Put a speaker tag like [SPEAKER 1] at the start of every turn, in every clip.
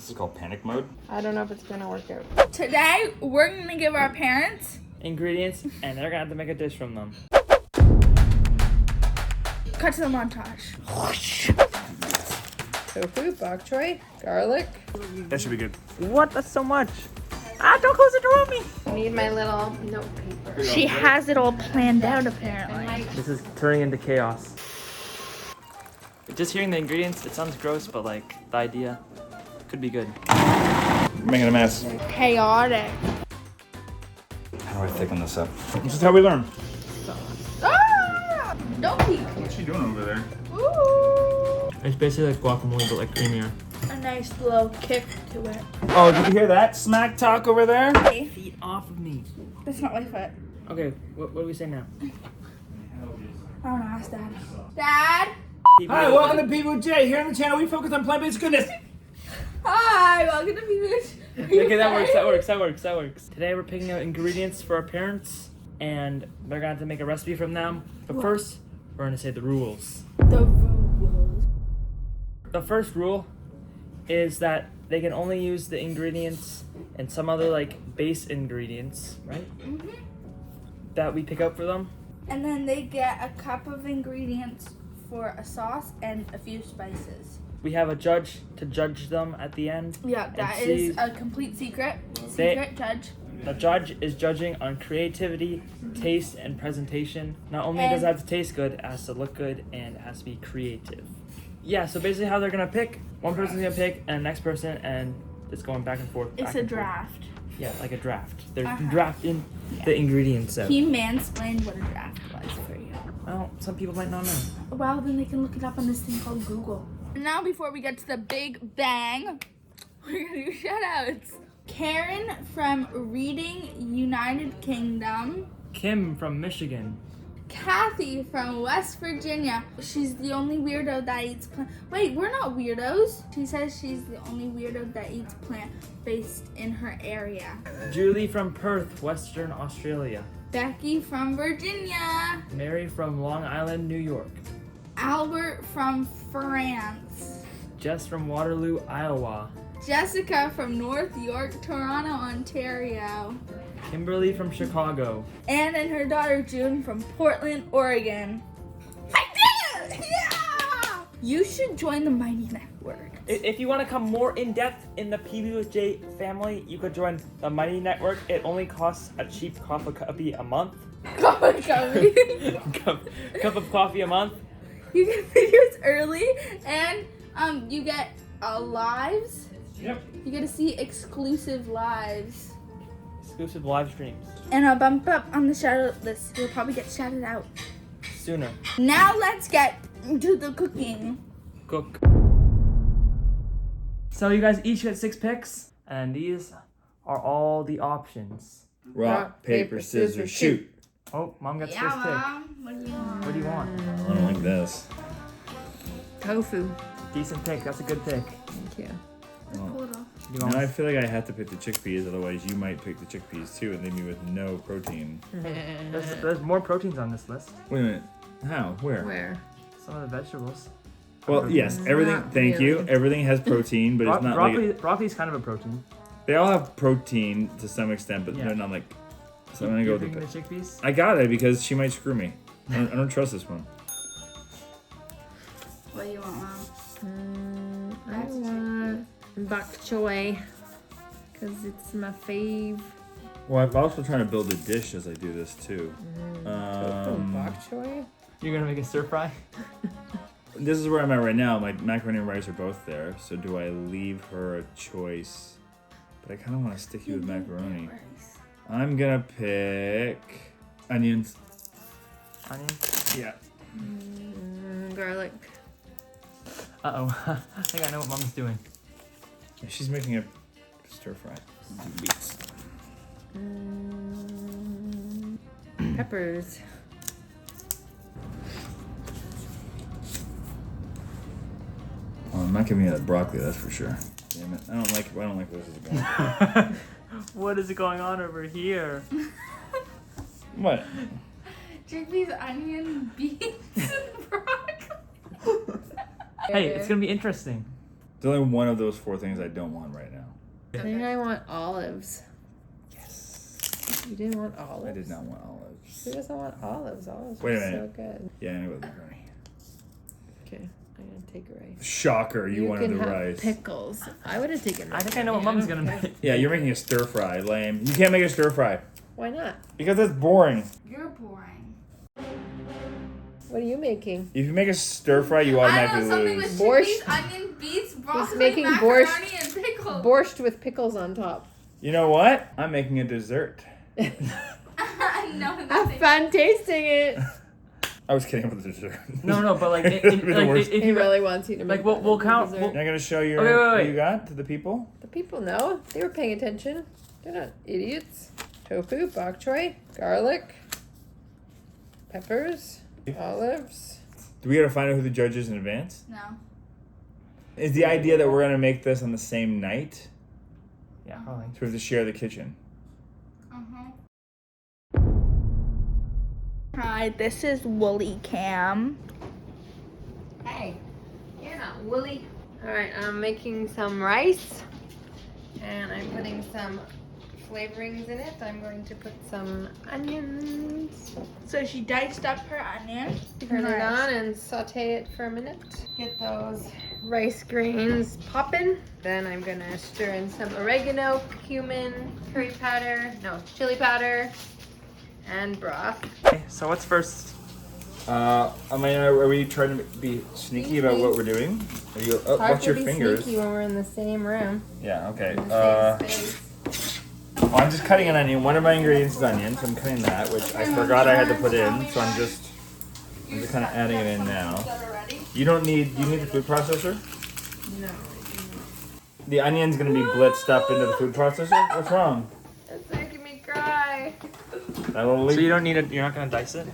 [SPEAKER 1] This is called panic mode.
[SPEAKER 2] I don't know if it's gonna work out.
[SPEAKER 3] Today, we're gonna give our parents
[SPEAKER 4] ingredients, and they're gonna have to make a dish from them.
[SPEAKER 3] cut to the montage.
[SPEAKER 2] Tofu, bok choy, garlic.
[SPEAKER 1] That should be good.
[SPEAKER 4] What? That's so much. Don't close the door on me.
[SPEAKER 2] I need my little note paper.
[SPEAKER 3] She has it all planned out, apparently.
[SPEAKER 4] This is turning into chaos. Just hearing the ingredients, it sounds gross, but like the idea could be good.
[SPEAKER 1] We're making a mess.
[SPEAKER 3] Chaotic.
[SPEAKER 1] How do I thicken this up? This is how we learn.
[SPEAKER 3] Ah! Don't peek.
[SPEAKER 1] What's she doing over there?
[SPEAKER 3] Ooh.
[SPEAKER 4] It's basically like guacamole, but like creamier.
[SPEAKER 3] A nice little kick to it.
[SPEAKER 1] Oh, did you hear that smack talk over there?
[SPEAKER 4] Feet off of me.
[SPEAKER 3] That's not my foot.
[SPEAKER 4] Okay, what do we say now?
[SPEAKER 3] I don't know, ask Dad. Dad?
[SPEAKER 1] Hi, welcome to People with Jay. Here on the channel, we focus on plant-based goodness.
[SPEAKER 3] Hi, welcome to People.
[SPEAKER 4] Okay, that works. Today we're picking out ingredients for our parents, and they're gonna have to make a recipe from them. But first, we're gonna say the rules.
[SPEAKER 3] The rules.
[SPEAKER 4] The first rule is that they can only use the ingredients and some other like base ingredients, right?
[SPEAKER 3] Mm-hmm.
[SPEAKER 4] That we pick out for them.
[SPEAKER 3] And then they get a cup of ingredients for a sauce and a few spices.
[SPEAKER 4] We have a judge to judge them at the end.
[SPEAKER 3] Yeah, that
[SPEAKER 4] and see-
[SPEAKER 3] is a complete secret.
[SPEAKER 4] They-
[SPEAKER 3] Secret judge.
[SPEAKER 4] The judge is judging on creativity, taste, and presentation. Not only does it have to taste good, it has to look good and it has to be creative. Yeah, so basically how they're gonna pick, one person's gonna pick and the next person, and it's going back and forth.
[SPEAKER 3] It's
[SPEAKER 4] back
[SPEAKER 3] a
[SPEAKER 4] and forth.
[SPEAKER 3] draft.
[SPEAKER 4] Yeah, like a draft. They're
[SPEAKER 3] Uh-huh.
[SPEAKER 4] drafting the ingredients out.
[SPEAKER 3] He mansplained what a draft was for you.
[SPEAKER 4] Well, some people might not know.
[SPEAKER 3] Well, then they can look it up on this thing called Google. Now, before we get to the big bang, we're gonna do shout outs. Karen from Reading, United Kingdom.
[SPEAKER 4] Kim from Michigan.
[SPEAKER 3] Kathy from West Virginia. She's the only weirdo that eats plant. Wait, we're not weirdos. She says she's the only weirdo that eats plant-based in her area.
[SPEAKER 4] Julie from Perth, Western Australia.
[SPEAKER 3] Becky from Virginia.
[SPEAKER 4] Mary from Long Island, New York.
[SPEAKER 3] Albert from France.
[SPEAKER 4] Jess from Waterloo, Iowa.
[SPEAKER 3] Jessica from North York, Toronto, Ontario.
[SPEAKER 4] Kimberly from Chicago.
[SPEAKER 3] And then her daughter June from Portland, Oregon. I did it! Yeah! You should join the Mighty Network.
[SPEAKER 4] If you want to come more in depth in the PB with J family, you could join the Mighty Network. It only costs a cheap cup of coffee a month. cup of coffee a month.
[SPEAKER 3] You get videos early, and you get lives.
[SPEAKER 4] Yep.
[SPEAKER 3] You get to see exclusive lives.
[SPEAKER 4] Exclusive live streams.
[SPEAKER 3] And a bump up on the shout out list. You'll probably get shouted out.
[SPEAKER 4] Sooner.
[SPEAKER 3] Now let's get to the cooking.
[SPEAKER 4] Cook. So you guys each get 6 picks, and these are all the options.
[SPEAKER 1] Rock, paper, scissors, shoot.
[SPEAKER 4] Oh, Mom gets first pick.
[SPEAKER 3] Mom. What do you want?
[SPEAKER 4] What do you want?
[SPEAKER 1] I don't like this.
[SPEAKER 2] Tofu.
[SPEAKER 4] Decent pick. That's a good pick.
[SPEAKER 2] Thank you.
[SPEAKER 3] Cool.
[SPEAKER 4] You want
[SPEAKER 1] Now I feel like I have to pick the chickpeas, otherwise you might pick the chickpeas too and leave me with no protein.
[SPEAKER 4] There's more proteins on this list.
[SPEAKER 1] Wait a minute. How? Where?
[SPEAKER 2] Where?
[SPEAKER 4] Some of the vegetables.
[SPEAKER 1] Well, yes, everything.
[SPEAKER 2] Not
[SPEAKER 1] Thank you.
[SPEAKER 2] really.
[SPEAKER 1] Everything has protein, but it's not like
[SPEAKER 4] Broccoli's kind of a protein.
[SPEAKER 1] they all have protein to some extent, but
[SPEAKER 4] Yeah.
[SPEAKER 1] they're not like. So I'm gonna go
[SPEAKER 4] You're
[SPEAKER 1] with the.
[SPEAKER 4] picking the chickpeas.
[SPEAKER 1] I got it because she might screw me. I don't trust this one.
[SPEAKER 3] What do you want, Mom?
[SPEAKER 2] I want bok choy because it's my fave.
[SPEAKER 1] Well, I'm also trying to build a dish as I do this too.
[SPEAKER 2] Tofu and bok choy?
[SPEAKER 4] You're gonna make a stir fry.
[SPEAKER 1] This is where I'm at right now. My macaroni and rice are both there. So do I leave her a choice? But I kind of want to stick you with macaroni. I'm gonna pick onions.
[SPEAKER 4] Onion.
[SPEAKER 1] Yeah.
[SPEAKER 2] Garlic.
[SPEAKER 4] Uh-oh. I think I know what Mom's doing.
[SPEAKER 1] She's making a stir fry. Beets.
[SPEAKER 2] Peppers.
[SPEAKER 1] Oh, I'm not giving you that broccoli, that's for sure. Damn it. I don't like where this is going.
[SPEAKER 4] What is going on over here?
[SPEAKER 1] What?
[SPEAKER 3] Chickpeas, onion, beans, and broccoli.
[SPEAKER 4] Hey, it's gonna be interesting.
[SPEAKER 1] There's only one of those 4 things I don't want right now.
[SPEAKER 2] I think I want olives.
[SPEAKER 1] Yes.
[SPEAKER 2] You didn't want olives?
[SPEAKER 1] I did not want olives.
[SPEAKER 2] Who doesn't want olives? Olives
[SPEAKER 1] Wait a
[SPEAKER 2] are so
[SPEAKER 1] minute.
[SPEAKER 2] good.
[SPEAKER 1] Yeah, I know with macaroni.
[SPEAKER 2] Okay, I'm gonna take rice.
[SPEAKER 1] Shocker, you wanted
[SPEAKER 2] can
[SPEAKER 1] the
[SPEAKER 2] have
[SPEAKER 1] rice.
[SPEAKER 2] Pickles. I would have taken.
[SPEAKER 4] I think I know what Mom's gonna make.
[SPEAKER 1] Yeah, you're making a stir fry, lame. You can't make a stir fry.
[SPEAKER 2] Why not?
[SPEAKER 1] Because that's boring.
[SPEAKER 3] You're boring.
[SPEAKER 2] What are you making?
[SPEAKER 1] If you make a stir fry, you
[SPEAKER 3] I
[SPEAKER 1] automatically
[SPEAKER 3] know something
[SPEAKER 1] lose.
[SPEAKER 3] with
[SPEAKER 2] Borscht.
[SPEAKER 3] chickpeas, onion, beets, broccoli,
[SPEAKER 2] making
[SPEAKER 3] macaroni,
[SPEAKER 2] borscht.
[SPEAKER 3] and pickles.
[SPEAKER 2] Borscht with pickles on top.
[SPEAKER 1] You know what? I'm making a dessert.
[SPEAKER 3] I know
[SPEAKER 2] Have
[SPEAKER 3] nothing.
[SPEAKER 2] fun tasting it.
[SPEAKER 1] I was kidding about the dessert.
[SPEAKER 4] No, but like,
[SPEAKER 1] It'd be the worst.
[SPEAKER 4] if
[SPEAKER 2] He
[SPEAKER 4] you
[SPEAKER 2] really wants you to make
[SPEAKER 4] like, we'll
[SPEAKER 2] that
[SPEAKER 4] count-
[SPEAKER 2] dessert.
[SPEAKER 4] we'll-
[SPEAKER 1] You're not gonna show your
[SPEAKER 4] Okay, wait,
[SPEAKER 1] what
[SPEAKER 4] wait.
[SPEAKER 1] you got to the people?
[SPEAKER 2] The people know. They were paying attention. They're not idiots. Tofu, bok choy, garlic, peppers, olives.
[SPEAKER 1] Do we gotta find out who the judge is in advance?
[SPEAKER 3] No.
[SPEAKER 1] Is the idea that we're gonna make this on the same night?
[SPEAKER 4] yeah, probably.
[SPEAKER 1] So we have to share the kitchen.
[SPEAKER 3] Hi, this is Woolly Cam.
[SPEAKER 2] Hey, you're not woolly. All right, I'm making some rice, and I'm putting some flavorings in it. I'm going to put some onions.
[SPEAKER 3] So she diced up her onion.
[SPEAKER 2] Turn it on and saute it for a minute. Get those rice grains popping. Then I'm gonna stir in some oregano, cumin, chili powder, and broth.
[SPEAKER 4] Okay, so what's first?
[SPEAKER 1] Are we trying to be sneaky about what we're doing? Are you? Oh,
[SPEAKER 2] Hard
[SPEAKER 1] watch
[SPEAKER 2] to
[SPEAKER 1] your
[SPEAKER 2] be
[SPEAKER 1] fingers.
[SPEAKER 2] sneaky when we're in the same room.
[SPEAKER 1] Yeah. Okay.
[SPEAKER 2] In the same space.
[SPEAKER 1] Well, I'm just cutting an onion. One of my ingredients is onion, so I'm cutting that, which I forgot I had to put in. So I'm just kind of adding it in now. You don't need. Do you need the food processor?
[SPEAKER 2] No.
[SPEAKER 1] The onion's gonna be blitzed up into the food processor. What's wrong?
[SPEAKER 2] It's making me cry.
[SPEAKER 4] So you don't need it. You're not gonna dice it.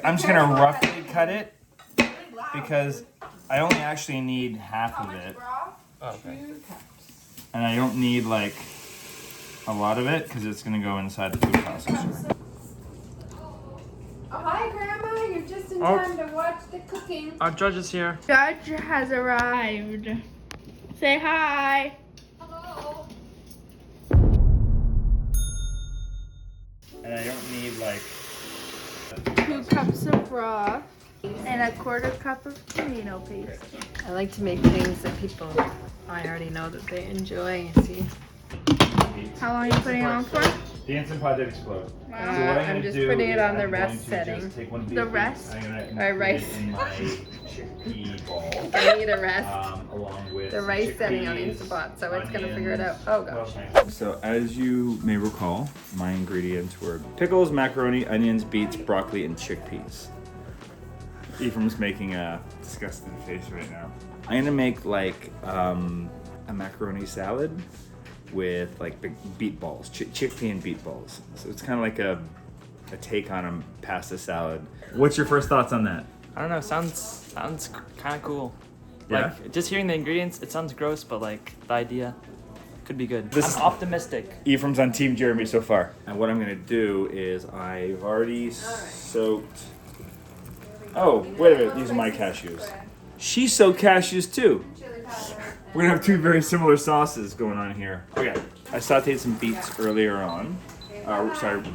[SPEAKER 1] I'm just gonna roughly cut it because I only actually need half of it,
[SPEAKER 4] Oh, okay.
[SPEAKER 1] and I don't need like a lot of it because it's gonna go inside the food processor.
[SPEAKER 2] Oh, hi, Grandma. You're just in
[SPEAKER 4] Oh.
[SPEAKER 2] time to watch the cooking.
[SPEAKER 4] Our judge is here.
[SPEAKER 3] Judge has arrived. Say hi.
[SPEAKER 2] Hello.
[SPEAKER 1] And I don't need like.
[SPEAKER 3] 2 cups of broth and a 1/4 cup of tomato paste.
[SPEAKER 2] I like to make things that people I already know that they enjoy. See?
[SPEAKER 3] How long are you putting it on for?
[SPEAKER 1] The Instant Pot did explode.
[SPEAKER 2] I'm just putting it on the rest setting.
[SPEAKER 3] The rest?
[SPEAKER 2] rice.
[SPEAKER 1] in my chickpea ball.
[SPEAKER 2] I need a rest.
[SPEAKER 1] Along with
[SPEAKER 2] The rice setting on
[SPEAKER 1] chickpeas,
[SPEAKER 2] Instapot, so it's gonna figure it out. Oh gosh.
[SPEAKER 1] So as you may recall, my ingredients were pickles, macaroni, onions, beets, broccoli, and chickpeas. Ephraim's making a disgusted face right now. I'm gonna make like a macaroni salad with like big beet balls, chickpea and beet balls. So it's kind of like a take on a pasta salad. What's your first thoughts on that?
[SPEAKER 4] I don't know. Sounds kind of cool.
[SPEAKER 1] Yeah?
[SPEAKER 4] Like just hearing the ingredients, it sounds gross, but like the idea could be good.
[SPEAKER 1] This is-
[SPEAKER 4] I'm optimistic.
[SPEAKER 1] Ephraim's on Team Jeremy so far. And what I'm gonna do is I've already soaked. Oh, wait a minute, these are my cashews. She soaked cashews too. We're gonna have 2 very similar sauces going on here. Okay, I sauteed some beets earlier on.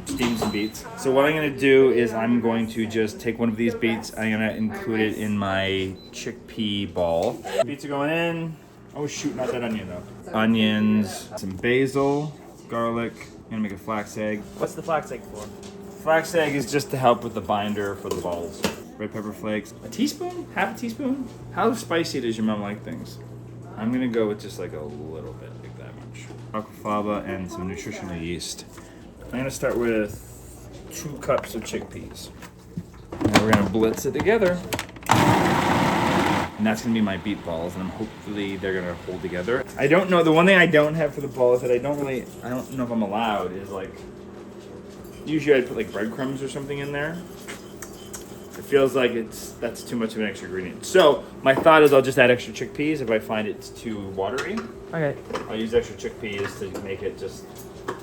[SPEAKER 1] Steamed some beets. So what I'm gonna do is I'm going to just take one of these beets. I'm gonna include it in my chickpea ball. Beets are going in. Oh shoot, not that onion though. Onions, some basil, garlic. I'm gonna make a flax egg.
[SPEAKER 4] What's the flax egg for?
[SPEAKER 1] Flax egg is just to help with the binder for the balls. Red pepper flakes. A teaspoon? Half a teaspoon? How spicy does your mom like things? I'm gonna go with just like a little bit, like that much. Aquafaba and some nutritional yeast. I'm gonna start with 2 cups of chickpeas. Now we're gonna blitz it together. And that's gonna be my beet balls, and hopefully they're gonna hold together. I don't know, the one thing I don't have for the balls that I don't know if I'm allowed is like, usually I'd put like breadcrumbs or something in there. It feels like that's too much of an extra ingredient. So my thought is I'll just add extra chickpeas if I find it's too watery.
[SPEAKER 4] Okay.
[SPEAKER 1] I'll use extra chickpeas to make it just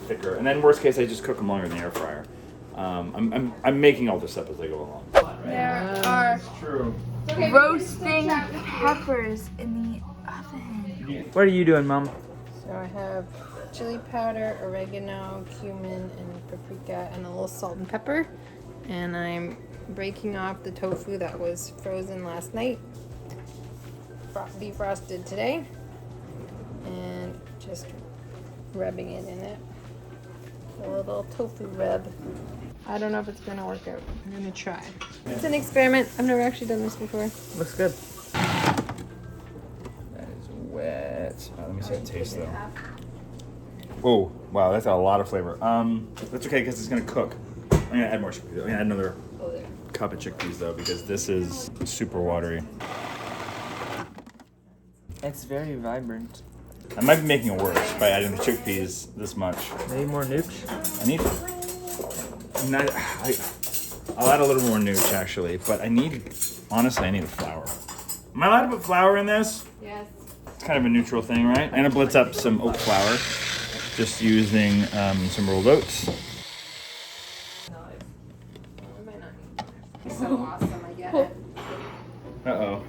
[SPEAKER 1] thicker. And then worst case, I just cook them longer in the air fryer. I'm making all this up as I go along.
[SPEAKER 3] There are
[SPEAKER 1] True.
[SPEAKER 3] roasting peppers in the oven.
[SPEAKER 4] What are you doing, Mom?
[SPEAKER 2] So I have chili powder, oregano, cumin, and paprika, and a little salt and pepper. And I'm breaking off the tofu that was frozen last night. Defrosted today. And just rubbing it in it. A little tofu rub. I don't know if it's gonna work out. I'm gonna try. It's an experiment. I've never actually done this before.
[SPEAKER 4] Looks good.
[SPEAKER 1] That is wet. Let me see how it tastes though. Oh, wow, that's a lot of flavor. That's okay because it's gonna cook. I'm gonna add more chickpeas. I'm gonna add another cup of chickpeas though because this is super watery.
[SPEAKER 4] It's very vibrant.
[SPEAKER 1] I might be making it worse by adding the chickpeas this much.
[SPEAKER 4] Maybe more nooch?
[SPEAKER 1] I need. I'll add a little more nooch actually, but honestly, I need a flour. Am I allowed to put flour in this?
[SPEAKER 2] Yes.
[SPEAKER 1] It's kind of a neutral thing, right? I'm gonna blitz up some oat flour, just using some rolled oats.
[SPEAKER 2] So awesome, I get it.
[SPEAKER 1] Uh-oh,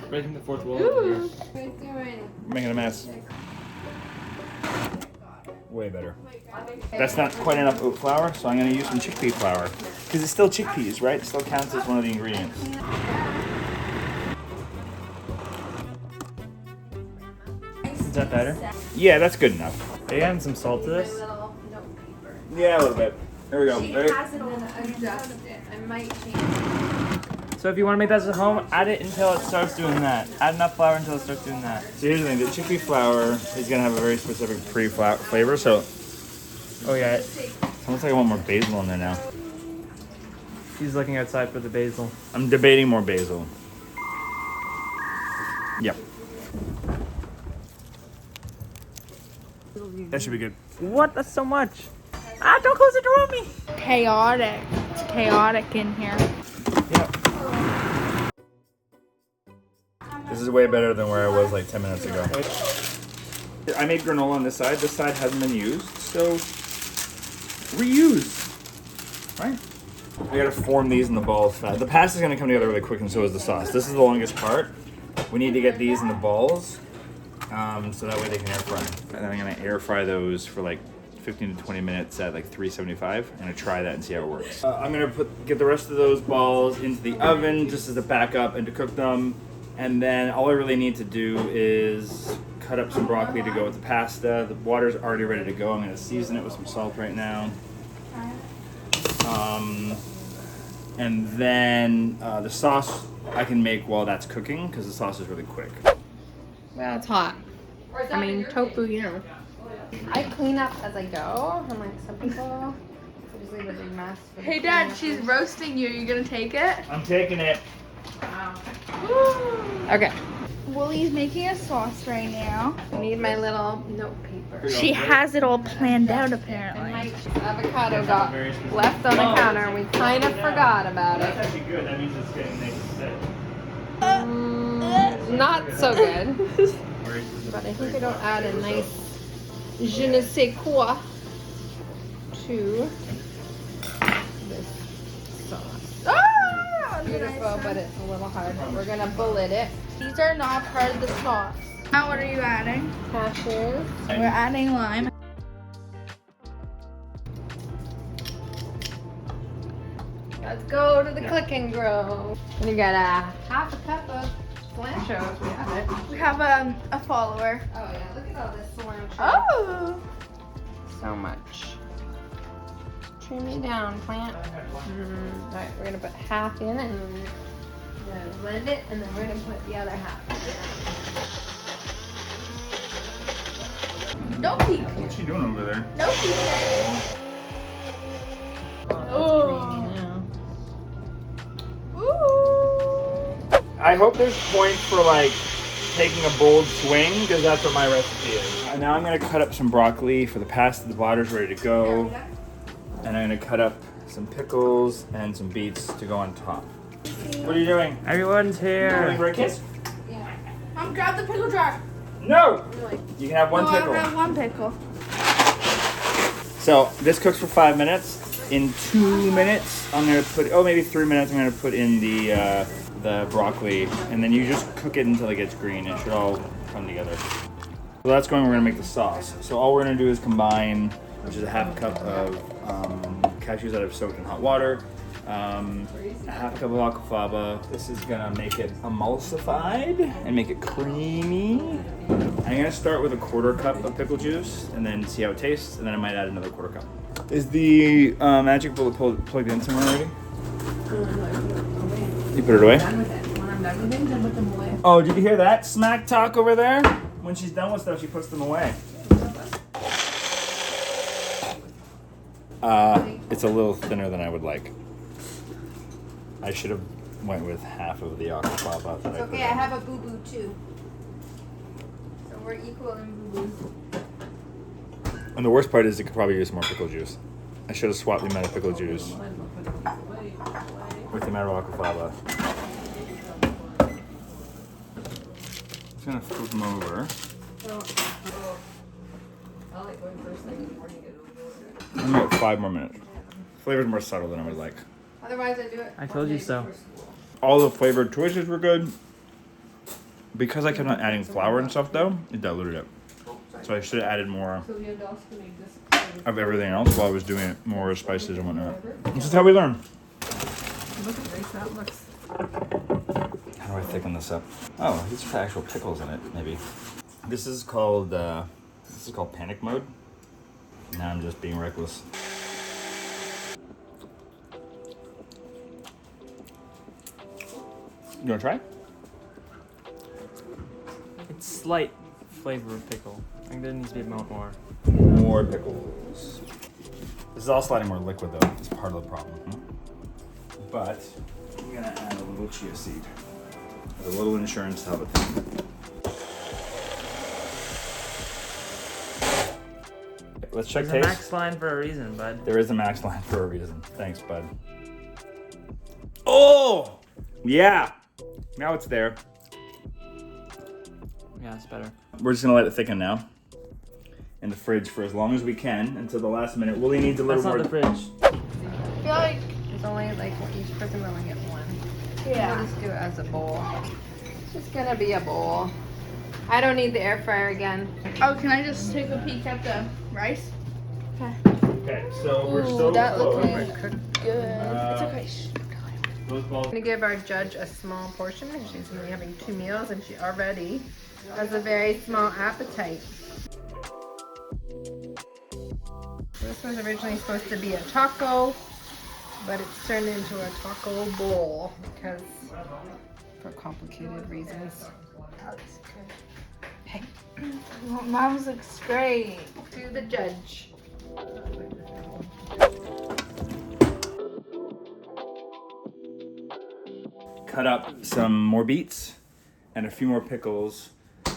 [SPEAKER 4] Breaking the fourth wall.
[SPEAKER 2] What are you doing?
[SPEAKER 1] making a mess. Way better. That's not quite enough oat flour, so I'm gonna use some chickpea flour. Because it's still chickpeas, right? It still counts as one of the ingredients.
[SPEAKER 4] Is that better?
[SPEAKER 1] Yeah, that's good enough.
[SPEAKER 4] Are you adding some salt to this?
[SPEAKER 1] Yeah, a little bit. There we go. Ready?
[SPEAKER 2] I might change it.
[SPEAKER 4] So if you want to make that at home, add it until it starts doing that. Add enough flour until it starts doing that.
[SPEAKER 1] So here's the thing, the chickpea flour is gonna have a very specific flavor, so
[SPEAKER 4] Oh yeah,
[SPEAKER 1] it looks like I want more basil in there now.
[SPEAKER 4] she's looking outside for the basil.
[SPEAKER 1] I'm debating more basil. Yep. That should be good.
[SPEAKER 4] What? That's so much. Ah, don't close the door on me.
[SPEAKER 3] Chaotic. It's chaotic in here.
[SPEAKER 4] Yeah.
[SPEAKER 1] This is way better than where I was like 10 minutes ago. I made granola on this side. This side hasn't been used, so reuse, right? I gotta form these in the balls fast. The pasta's gonna come together really quick, and so is the sauce. This is the longest part. We need to get these in the balls, so that way they can air fry. And then I'm gonna air fry those for like 15 to 20 minutes at like 375. I'm gonna try that and see how it works. I'm gonna get the rest of those balls into the oven just as a backup and to cook them. And then all I really need to do is cut up some broccoli to go with the pasta. The water's already ready to go. I'm gonna season it with some salt right now. And then the sauce I can make while that's cooking because the sauce is really quick.
[SPEAKER 2] Well, it's hot. I mean, tofu, you know. I clean up as I go, unlike some people. Just leave a big mess.
[SPEAKER 3] Hey Dad, she's roasting you. Are you gonna take it?
[SPEAKER 1] I'm taking it.
[SPEAKER 2] Wow. Okay.
[SPEAKER 3] Woolie's making a sauce right now.
[SPEAKER 2] I need my little note paper.
[SPEAKER 3] She has it all planned out
[SPEAKER 2] And
[SPEAKER 3] apparently.
[SPEAKER 2] my avocado got left on the counter. We kind of forgot about it.
[SPEAKER 1] That's actually good. That means it's getting nice and thick.
[SPEAKER 2] Not so good. But I think it'll add a nice je ne sais quoi to this sauce.
[SPEAKER 3] Ah!
[SPEAKER 2] Beautiful, but it's a little hard. We're gonna bullet it.
[SPEAKER 3] These are not part of the sauce. Now what are you adding?
[SPEAKER 2] Cashews.
[SPEAKER 3] We're adding lime.
[SPEAKER 2] Let's go to the click and grow. And you got a half a cup of cilantro if we have it.
[SPEAKER 3] We have a follower.
[SPEAKER 2] Oh yeah, look at all this cilantro.
[SPEAKER 3] Oh!
[SPEAKER 2] So much. Trim it down, plant. Alright, we're gonna put half in and then we're gonna blend it and then we're gonna put the other half.
[SPEAKER 3] No peek.
[SPEAKER 1] What's she doing over there?
[SPEAKER 3] No peek.
[SPEAKER 2] Oh. Now.
[SPEAKER 3] Ooh.
[SPEAKER 1] I hope there's points for like taking a bold swing because that's what my recipe is. And now I'm gonna cut up some broccoli for the pasta. The water's ready to go. And I'm gonna cut up some pickles and some beets to go on top. What are you doing?
[SPEAKER 4] Everyone's
[SPEAKER 1] Going
[SPEAKER 4] here.
[SPEAKER 1] for a kiss?
[SPEAKER 3] Mom, grab the pickle jar.
[SPEAKER 1] No! You can have one
[SPEAKER 3] no,
[SPEAKER 1] pickle.
[SPEAKER 3] I'll grab one pickle.
[SPEAKER 1] So this cooks for 5 minutes. In 2 minutes, I'm gonna put, maybe 3 minutes, I'm gonna put in the the broccoli, and then you just cook it until it gets green. It should all come together. So that's going, we're gonna make the sauce. So all we're gonna do is combine, which is a half cup of cashews that I've soaked in hot water, a half a cup of aquafaba. This is gonna make it emulsified and make it creamy. I'm gonna start with a 1/4 cup of pickle juice and then see how it tastes, and then I might add another 1/4 cup. Is the magic bullet plugged in somewhere already? You put it away? Oh, did you hear that smack talk over there? When she's done with stuff, she puts them away. It's a little thinner than I would like. I should have went with half of the aquafaba.
[SPEAKER 2] It's okay, I have a boo-boo too. So we're equal in boo-boos.
[SPEAKER 1] And the worst part is it could probably use more pickle juice. I should have swapped the amount of pickle juice with the amount of aquafaba. Just gonna flip them over. I'm about 5 more minutes. Flavor's more subtle than I would like.
[SPEAKER 2] Otherwise, I do it.
[SPEAKER 4] I told you so.
[SPEAKER 1] All the flavored choices were good. Because I kept on adding flour and stuff though, it diluted it. So I should have added more of everything else while I was doing it, more spices and whatnot. This is how we learn. How do I thicken this up? Oh, these have actual pickles in it, maybe. This is called panic mode. Now I'm just being reckless. You wanna try?
[SPEAKER 4] It's slight flavor of pickle. I think there needs to be more.
[SPEAKER 1] More pickles. This is all slightly more liquid though. It's part of the problem. But I'm gonna add a little chia seed. A little insurance to help it. Let's check
[SPEAKER 4] There's a
[SPEAKER 1] taste.
[SPEAKER 4] max line for a reason, bud.
[SPEAKER 1] There is a max line for a reason. Thanks, bud. Oh! Yeah! Now it's there.
[SPEAKER 4] Yeah, it's better.
[SPEAKER 1] We're just gonna let it thicken now. In the fridge for as long as we can until the last minute. Willie needs a little
[SPEAKER 4] That's
[SPEAKER 1] more.
[SPEAKER 4] not the fridge.
[SPEAKER 2] I feel like it's only like each person will only get one.
[SPEAKER 3] Yeah.
[SPEAKER 2] We'll just do it as a bowl. It's just gonna be a bowl. I don't need the air fryer again.
[SPEAKER 3] Oh, can I just take a peek at the rice?
[SPEAKER 1] Okay, so we're so
[SPEAKER 2] that
[SPEAKER 1] close.
[SPEAKER 2] looks good.
[SPEAKER 3] It's okay.
[SPEAKER 1] Those balls.
[SPEAKER 2] I'm gonna give our judge a small portion because she's gonna be having 2 meals and she already has a very small appetite. This was originally supposed to be a taco, but it's turned into a taco bowl because for complicated reasons. Hey,
[SPEAKER 3] Mom's looks great.
[SPEAKER 2] to the judge.
[SPEAKER 1] Cut up some more beets and a few more pickles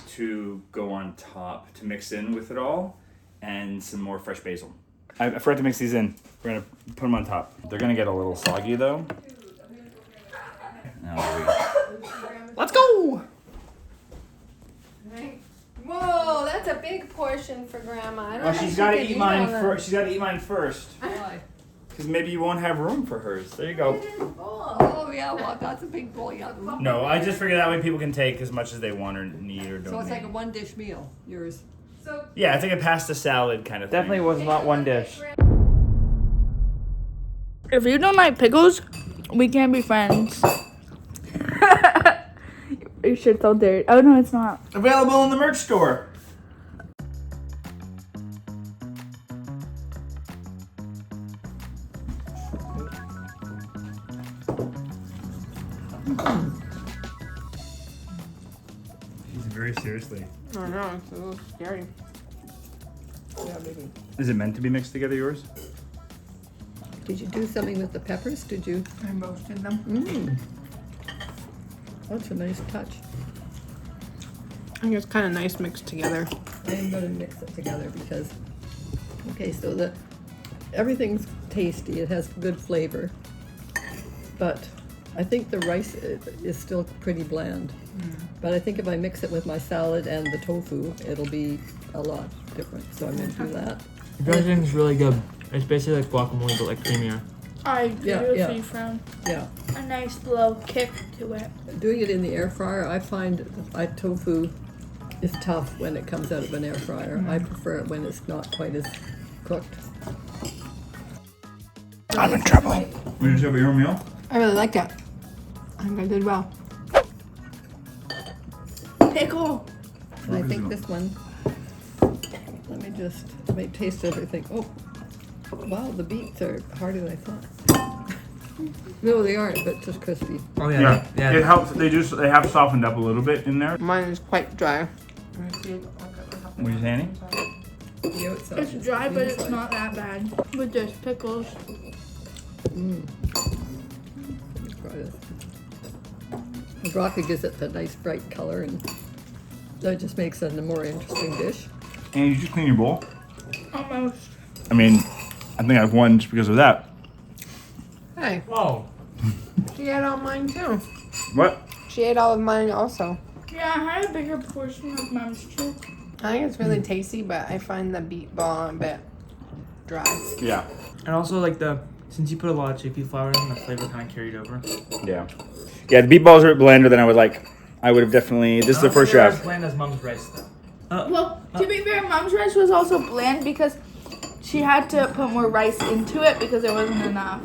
[SPEAKER 1] to go on top to mix in with it all, and some more fresh basil. I forgot to mix these in. We're gonna put them on top. They're gonna get a little soggy though. Now there we go. Let's go!
[SPEAKER 2] Whoa, that's a big portion for Grandma. I don't know
[SPEAKER 1] Oh, she's
[SPEAKER 2] if
[SPEAKER 1] gotta
[SPEAKER 2] she can
[SPEAKER 1] eat mine
[SPEAKER 2] all that.
[SPEAKER 1] first. She's gotta eat mine first.
[SPEAKER 5] Why?
[SPEAKER 1] Because maybe you won't have room for hers. There you go.
[SPEAKER 5] Oh, yeah, well, that's a big bowl, yeah.
[SPEAKER 1] No, I just figured that way people can take as much as they want or need or don't
[SPEAKER 5] So it's
[SPEAKER 1] need.
[SPEAKER 5] like a one-dish meal, yours.
[SPEAKER 1] Yeah, it's like a pasta salad kind of
[SPEAKER 4] Definitely
[SPEAKER 1] thing.
[SPEAKER 4] was not one dish.
[SPEAKER 3] If you don't like pickles, we can't be friends. Your shirt's all dirty. Oh no, it's not.
[SPEAKER 1] Available in the merch store. She's very seriously.
[SPEAKER 2] I know, it's a little scary.
[SPEAKER 5] Yeah, maybe.
[SPEAKER 1] Is it meant to be mixed together, yours?
[SPEAKER 5] Did you do something with the peppers? Did you?
[SPEAKER 3] I roasted them.
[SPEAKER 5] Mmm. That's a nice touch.
[SPEAKER 2] I think it's kind of nice mixed together.
[SPEAKER 5] I am going to mix it together because, okay, so everything's tasty. It has good flavor. But I think the rice is still pretty bland. But I think if I mix it with my salad and the tofu, it'll be a lot different. So I'm going to do that.
[SPEAKER 4] The dressing is really good. It's basically like guacamole, but like creamier.
[SPEAKER 3] I agree
[SPEAKER 5] Yeah,
[SPEAKER 3] with
[SPEAKER 5] yeah.
[SPEAKER 3] you, Fran.
[SPEAKER 5] Yeah.
[SPEAKER 3] A nice little kick to it.
[SPEAKER 5] Doing it in the air fryer, I find tofu is tough when it comes out of an air fryer. I prefer it when it's not quite as cooked.
[SPEAKER 1] I'm in trouble. What did you say about your meal?
[SPEAKER 2] I really like it. I think I did well.
[SPEAKER 3] Pickle.
[SPEAKER 5] And I think this one, let me just taste everything. Oh, wow, the beets are harder than I thought. No, they aren't, but just crispy.
[SPEAKER 4] Oh
[SPEAKER 1] Yeah, it helps. They have softened up a little bit in there.
[SPEAKER 2] Mine is quite dry.
[SPEAKER 1] What are you saying?
[SPEAKER 5] The outside
[SPEAKER 3] It's
[SPEAKER 5] is
[SPEAKER 3] dry,
[SPEAKER 5] the
[SPEAKER 3] but it's
[SPEAKER 5] inside.
[SPEAKER 3] not that bad. With those pickles.
[SPEAKER 5] Try this. The broccoli gives it that nice bright color, and that just makes it a more interesting dish.
[SPEAKER 1] And you just clean your bowl.
[SPEAKER 3] Almost.
[SPEAKER 1] I mean, I think I've won just because of that.
[SPEAKER 2] Hey,
[SPEAKER 4] Whoa.
[SPEAKER 2] she ate all mine too.
[SPEAKER 1] What?
[SPEAKER 2] She ate all of mine also.
[SPEAKER 3] Yeah, I had a bigger portion of Mom's too.
[SPEAKER 2] I think it's really tasty, but I find the beet ball a bit dry.
[SPEAKER 1] Yeah.
[SPEAKER 4] And also like since you put a lot of chickpea flour in, the flavor kind of carried over.
[SPEAKER 1] Yeah. Yeah, the beet balls are a bit blander than I would like. I would have definitely. This is the first
[SPEAKER 4] They're as
[SPEAKER 1] draft.
[SPEAKER 4] bland as Mom's rice though.
[SPEAKER 3] Well, to be fair, Mom's rice was also bland because she had to put more rice into it because there wasn't enough.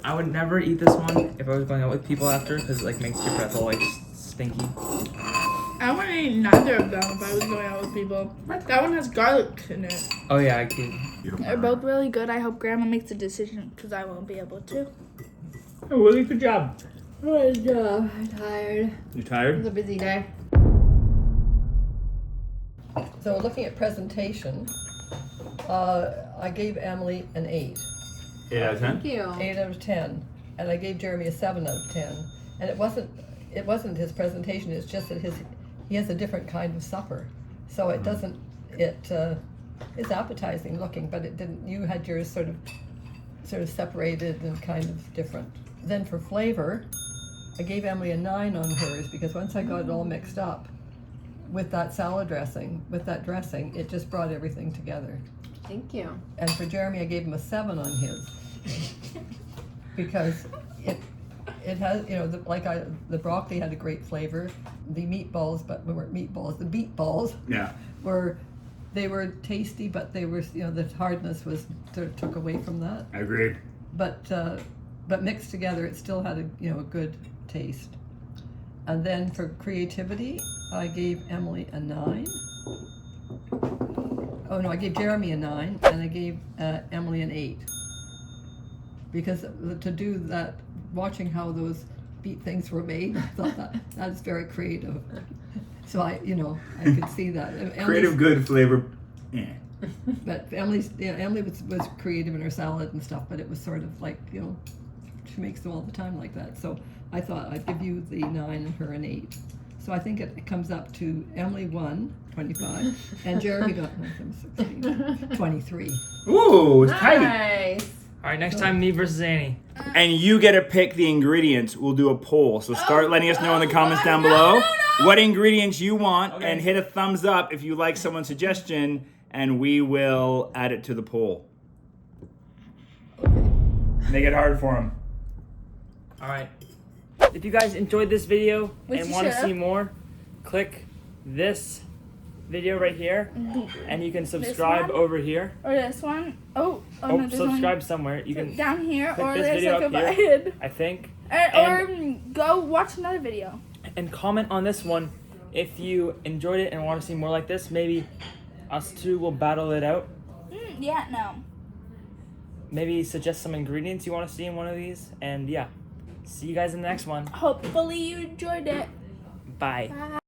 [SPEAKER 4] I would never eat this one if I was going out with people after because it like makes your breath all like stinky.
[SPEAKER 3] I wouldn't eat neither of them if I was going out with people. That one has garlic in it.
[SPEAKER 4] Oh yeah, I can.
[SPEAKER 3] They're both really good. I hope Grandma makes a decision because I won't be able to.
[SPEAKER 4] Oh, really good job.
[SPEAKER 2] Good job. I'm tired.
[SPEAKER 1] You
[SPEAKER 2] It was
[SPEAKER 1] tired?
[SPEAKER 2] a busy day.
[SPEAKER 5] So looking at presentation, I gave Emily an 8.
[SPEAKER 1] 8 out of 10.
[SPEAKER 2] Thank you.
[SPEAKER 5] 8 out of 10, and I gave Jeremy a 7 out of 10. And it wasn't his presentation. It's just that he has a different kind of supper, so it doesn't. It's appetizing looking, but it didn't. You had yours sort of separated and kind of different. Then for flavor, I gave Emily a 9 on hers because once I got it all mixed up with that salad dressing, it just brought everything together.
[SPEAKER 2] Thank you.
[SPEAKER 5] And for Jeremy, I gave him a 7 on his because it has, the broccoli had a great flavor. The meatballs, but they weren't meatballs. The beet balls
[SPEAKER 1] Yeah.
[SPEAKER 5] were tasty, but they were, the hardness was sort of took away from that.
[SPEAKER 1] I agree.
[SPEAKER 5] But mixed together, it still had a good taste. And then for creativity, I gave Emily a 9. Oh no, I gave Jeremy a 9, and I gave Emily an 8. Because to do that, watching how those beet things were made, I thought that is very creative. So I could see that.
[SPEAKER 1] Creative, good flavor. Yeah.
[SPEAKER 5] But Emily was creative in her salad and stuff, but it was sort of like, she makes them all the time like that. So I thought I'd give you the 9 and her an 8. So I think it comes up to Emily 25, and Jeremy got 16, 23.
[SPEAKER 1] Ooh, it's tight.
[SPEAKER 2] Nice.
[SPEAKER 4] All right, next time me versus Annie.
[SPEAKER 1] And you get to pick the ingredients. We'll do a poll. So start letting us know in the comments down below what ingredients you want, and hit a thumbs up if you like someone's suggestion, and we will add it to the poll. Make it hard for them.
[SPEAKER 4] All right. If you guys enjoyed this video
[SPEAKER 3] Would
[SPEAKER 4] and
[SPEAKER 3] you
[SPEAKER 4] want to
[SPEAKER 3] share?
[SPEAKER 4] see more, click this video right here, and you can subscribe
[SPEAKER 3] one?
[SPEAKER 4] over here.
[SPEAKER 3] Or this one. Oh,
[SPEAKER 4] Oh,
[SPEAKER 3] no, this
[SPEAKER 4] subscribe
[SPEAKER 3] one.
[SPEAKER 4] somewhere. You can
[SPEAKER 3] Down here,
[SPEAKER 4] click
[SPEAKER 3] or
[SPEAKER 4] this
[SPEAKER 3] there's
[SPEAKER 4] video
[SPEAKER 3] like a
[SPEAKER 4] up here.
[SPEAKER 3] button.
[SPEAKER 4] I think.
[SPEAKER 3] Or go watch another video.
[SPEAKER 4] And comment on this one if you enjoyed it and want to see more like this. Maybe us two will battle it out.
[SPEAKER 3] Yeah, no.
[SPEAKER 4] Maybe suggest some ingredients you want to see in one of these. And yeah, see you guys in the next one.
[SPEAKER 3] Hopefully you enjoyed it.
[SPEAKER 4] Bye.